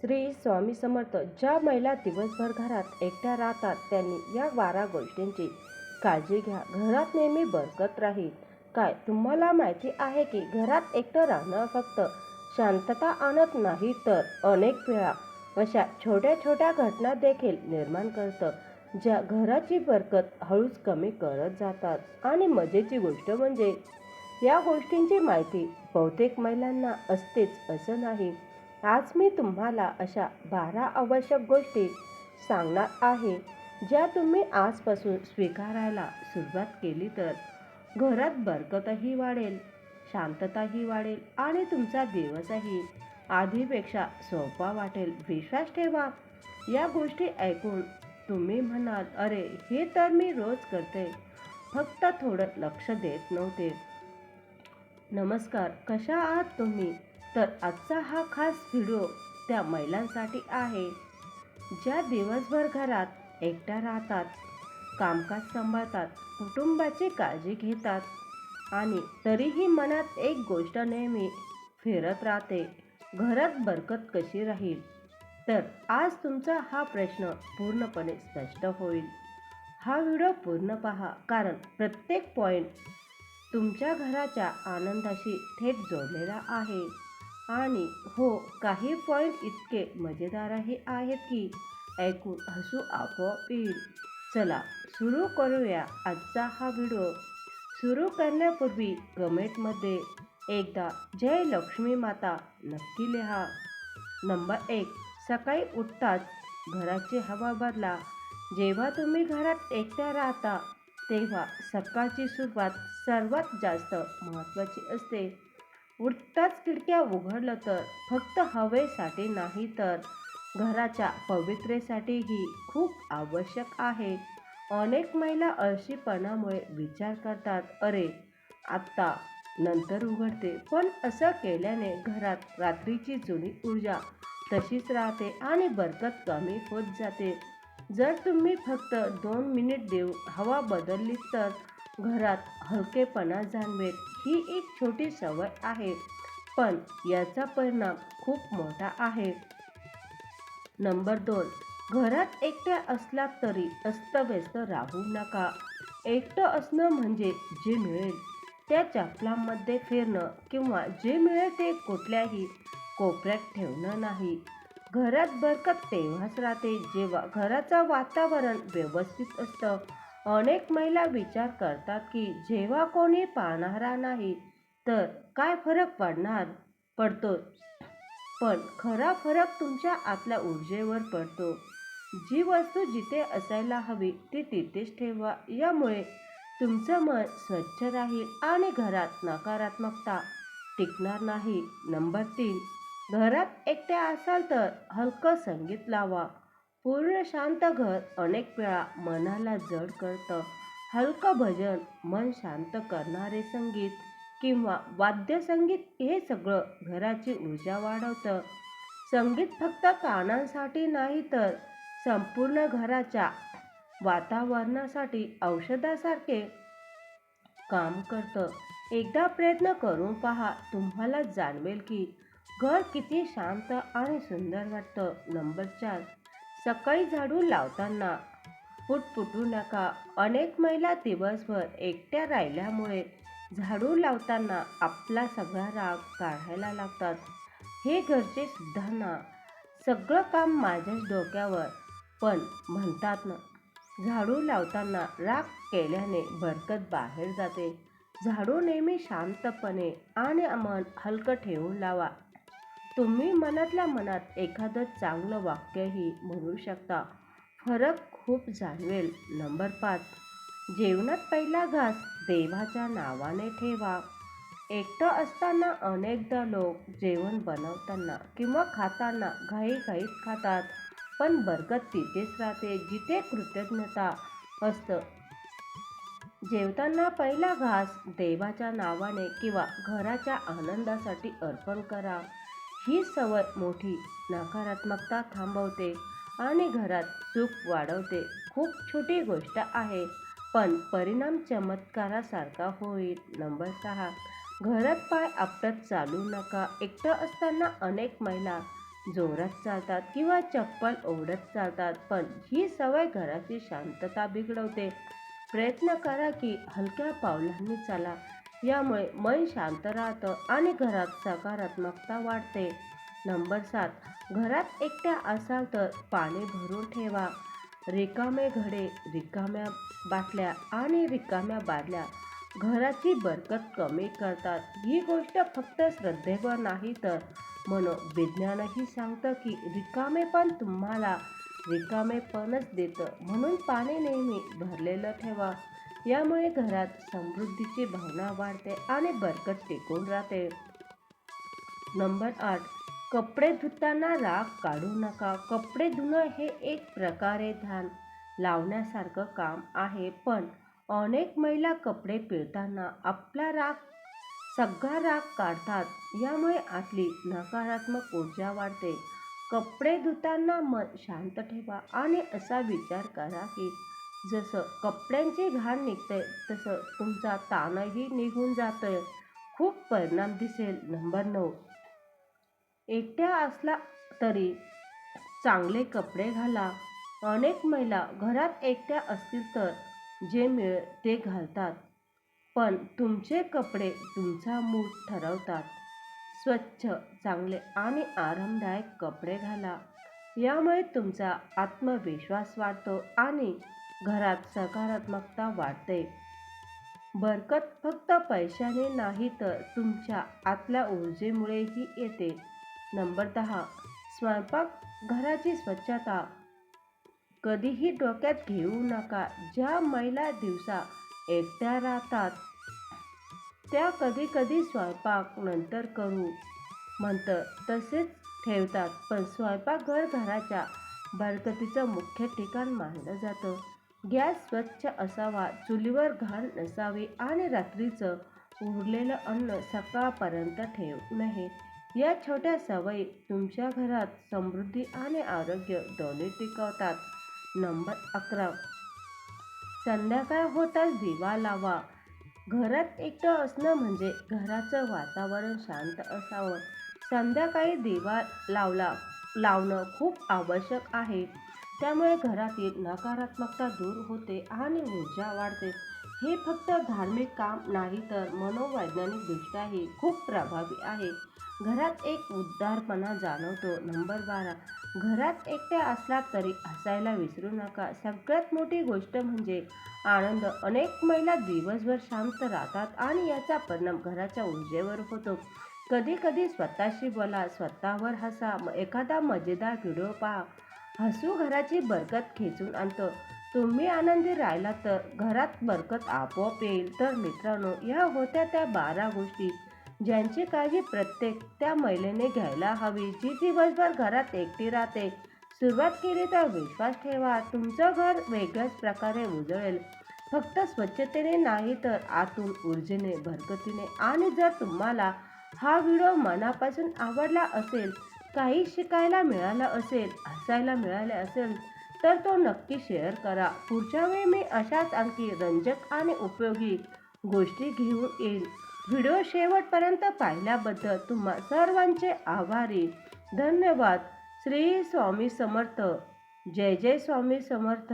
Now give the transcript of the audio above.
श्री स्वामी समर्थ. ज्या महिला दिवसभर घरात एकट्या राहतात त्यांनी या 12 गोष्टींची काळजी घ्या. घरात नेहमी बरकत राहील. काय तुम्हाला माहिती आहे की घरात एकटं राहणं फक्त शांतता आणत नाही तर अनेक वेळा अशा छोट्या छोट्या घटना देखील निर्माण करतं ज्या घराची बरकत हळूच कमी करत जातात. आणि मजेची गोष्ट म्हणजे या गोष्टींची माहिती बहुतेक महिलांना असतेच असं नाही. आज मी तुम्हाला अशा 12 आवश्यक गोष्टी सांगणार आहे ज्या तुम्ही आजपासून स्वीकारायला सुरुवात केली तर घरात बरकतही वाढेल, शांतताही वाढेल आणि तुमचा दिवसही आधीपेक्षा सोपा वाटेल. विश्वास ठेवा, या गोष्टी ऐकून तुम्ही म्हणाल, अरे हे तर मी रोज करते, फक्त थोडं लक्ष देत नव्हते. नमस्कार, कशा आहात तुम्ही? तर आजचा हा खास व्हिडिओ त्या महिलांसाठी आहे ज्या दिवसभर घरात एकट्या राहतात, कामकाज सांभाळतात, कुटुंबाची काळजी घेतात आणि तरीही मनात एक गोष्ट नेहमी फिरत राहते, घरात बरकत कशी राहील? तर आज तुमचा हा प्रश्न पूर्णपणे स्पष्ट होईल. हा व्हिडिओ पूर्ण पहा, कारण प्रत्येक पॉइंट तुमच्या घराच्या आनंदाशी थेट जोडलेला आहे. आणि हो, काही पॉइंट इतके मजेदारही आहेत की ऐकून हसू आपोआप येईल. चला सुरू करूया आजचा हा व्हिडिओ. सुरू करण्यापूर्वी कमेंटमध्ये एकदा जय लक्ष्मी माता नक्की लिहा. नंबर 1. सकाळी उठताच घराची हवा बदला. जेव्हा तुम्ही घरात एकट्या राहता तेव्हा सकाळची सुरुवात सर्वात जास्त महत्त्वाची असते. उठताच खिडक्या उघडलं तर फक्त हवेसाठी नाही तर घराच्या पवित्रेसाठीही खूप आवश्यक आहे. अनेक महिला आळशीपणामुळे विचार करतात, अरे आत्ता नंतर उघडते, पण असं केल्याने घरात रात्रीची जुनी ऊर्जा तशीच राहते आणि बरकत कमी होत जाते. जर तुम्ही फक्त 2 मिनिट देऊन हवा बदलली तर घरात हलकेपणा जाणवेल. ही एक छोटी सवय आहे, पण याचा परिणाम खूप मोठा आहे. नंबर 2. घरात एकट्या असला तरी अस्तव्यस्त राहू नका. एकटं असणं म्हणजे जे मिळेल त्या चपलांमध्ये फिरणं किंवा जे मिळेल ते कुठल्याही कोपऱ्यात ठेवणं नाही. घरात बरकत तेव्हाच राहते जेव्हा घराचं वातावरण व्यवस्थित असतं. अनेक महिला विचार करतात की जेव्हा कोणी पाहणारा नाही तर काय फरक पडतो, पण खरा फरक तुमच्या आतल्या ऊर्जेवर पडतो. जी वस्तू जिथे असायला हवी ती तिथेच ठेवा. यामुळे तुमचं मन स्वच्छ राहील आणि घरात नकारात्मकता टिकणार नाही. नंबर 3. घरात एकट्या असाल तर हलकं संगीत लावा. पूर्ण शांत घर अनेक वेळा मनाला जड करतं. हलकं भजन, मन शांत करणारे संगीत किंवा वाद्यसंगीत हे सगळं घराची ऊर्जा वाढवतं. संगीत फक्त कानांसाठी नाही तर संपूर्ण घराच्या वातावरणासाठी औषधासारखे काम करतं. एकदा प्रयत्न करून पहा, तुम्हाला जाणवेल की घर किती शांत आणि सुंदर वाटतं. नंबर 4. सकाळी झाडू लावताना पुटपुटू नका. अनेक महिला दिवसभर एकट्या राहिल्यामुळे झाडू लावताना आपला सगळा राग काढायला लागतात. हे घरचे सुधारणा, सगळं काम माझ्याच डोक्यावर. पण म्हणतात ना, झाडू लावताना राग केल्याने बरकत बाहेर जाते. झाडू नेहमी शांतपणे आणि मन हलकं ठेवून लावा. तुम्ही मनातल्या मनात एखादं चांगलं वाक्यही म्हणू शकता. फरक खूप जाणवेल. नंबर 5. जेवणात पहिला घास देवाच्या नावाने ठेवा. एकटं असताना अनेकदा लोक जेवण बनवताना किंवा खाताना घाईघाईत खातात, पण बरकत तिथेच राहते जिथे कृतज्ञता असतं. जेवताना पहिला घास देवाच्या नावाने किंवा घराच्या आनंदासाठी अर्पण करा. ही सवय मोठी नकारात्मकता थांबवते आणि घरात सुख वाढवते. खूप छोटी गोष्ट आहे, पण परिणाम चमत्कारासारखा होईल. नंबर 6. घरात पाय आपटत चालू नका. एकटं असताना अनेक महिला जोरात चालतात किंवा चप्पल ओढत चालतात, पण ही सवय घराची शांतता बिघडवते. प्रयत्न करा की हलक्या पावलांनी चाला. यामुळे मन शांत राहतं आणि घरात सकारात्मकता वाढते. नंबर 7. घरात एकट्या असाल तर पाणी भरून ठेवा. रिकामे घडे, रिकाम्या बाटल्या आणि रिकाम्या बादल्या घराची बरकत कमी करतात. ही गोष्ट फक्त श्रद्धेवर नाही तर मनोविज्ञानही सांगतं की रिकामेपण तुम्हाला रिकामेपणच देतं. म्हणून पाणी नेहमी भरलेलं ठेवा. यामुळे घरात समृद्धीची भावना वाढते आणि बरकत टिकून राहते. नंबर 8. कपडे धुताना राग काढू नका. कपडे धुणं हे एक प्रकारे ध्यान लावण्यासारखं काम आहे, पण अनेक महिला कपडे पिळताना आपला सगळा राग काढतात. यामुळे आतली नकारात्मक ऊर्जा वाढते. कपडे धुताना मन शांत ठेवा आणि असा विचार करा की जसं कपड्यांची घाण निघते तसं तुमचा ताणही निघून जातोय. खूप परिणाम दिसेल. नंबर 9. एकट्या असला तरी चांगले कपडे घाला. अनेक महिला घरात एकट्या असतील तर जे मिळेल ते घालतात, पण तुमचे कपडे तुमचा मूड ठरवतात. स्वच्छ, चांगले आणि आरामदायक कपडे घाला. यामुळे तुमचा आत्मविश्वास वाढतो आणि घरात सकारात्मकता वाढते. बरकत फक्त पैशाने नाही तर तुमच्या आतल्या ऊर्जेमुळेही येते. नंबर 10. स्वयंपाकघराची स्वच्छता कधीही डोक्यात घेऊ नका. ज्या महिला दिवसा एकट्या राहतात त्या कधी स्वयंपाक नंतर करू म्हणतं तसेच ठेवतात, पण स्वयंपाकघर घराच्या बरकतीचं मुख्य ठिकाण मानलं जातं. गॅस स्वच्छ असावा, चुलीवर घाण नसावी आणि रात्रीचं उरलेलं अन्न सकाळपर्यंत ठेवू नये. या छोट्या सवयी तुमच्या घरात समृद्धी आणि आरोग्य दोन्ही टिकवतात. नंबर 11. संध्याकाळ होताच दिवा लावा. घरात एकटं असणं म्हणजे घराचं वातावरण शांत असावं. संध्याकाळी दिवा लावणं खूप आवश्यक आहे. त्यामुळे घरातील नकारात्मकता दूर होते आणि ऊर्जा वाढते. हे फक्त धार्मिक काम नाही तर मनोवैज्ञानिकदृष्ट्याही खूप प्रभावी आहे. घरात एक उदारपणा जाणवतो. नंबर 12. घरात एकट्या असला तरी हसायला विसरू नका. सगळ्यात मोठी गोष्ट म्हणजे आनंद. अनेक महिला दिवसभर शांत राहतात आणि याचा परिणाम घराच्या ऊर्जेवर होतो. कधी कधी स्वतःशी बोला, स्वतःवर हसा, एखादा मजेदार व्हिडिओ पहा. हसू घराची बरकत खेचून आणतं. तुम्ही आनंदी राहिला तर घरात बरकत आपोआप येईल. तर मित्रांनो, या होत्या त्या 12 गोष्टी ज्यांची काळजी प्रत्येक त्या महिलेने घ्यायला हवी जी दिवसभर घरात एकटी राहते. सुरुवात केली तर विश्वास ठेवा, तुमचं घर वेगळ्याच प्रकारे उजळेल. फक्त स्वच्छतेने नाही तर आतून ऊर्जेने, बरकतीने. आणि जर तुम्हाला हा व्हिडिओ मनापासून आवडला असेल, काही शिकायला मिळालं असेल, हसायला मिळाले असेल तर तो नक्की शेअर करा. पुढच्या वेळी मी अशाच आणखी रंजक आणि उपयोगी गोष्टी घेऊन येईल. व्हिडिओ शेवटपर्यंत पाहिल्याबद्दल तुम्हा सर्वांचे आभारी. धन्यवाद. श्री स्वामी समर्थ. जय जय स्वामी समर्थ.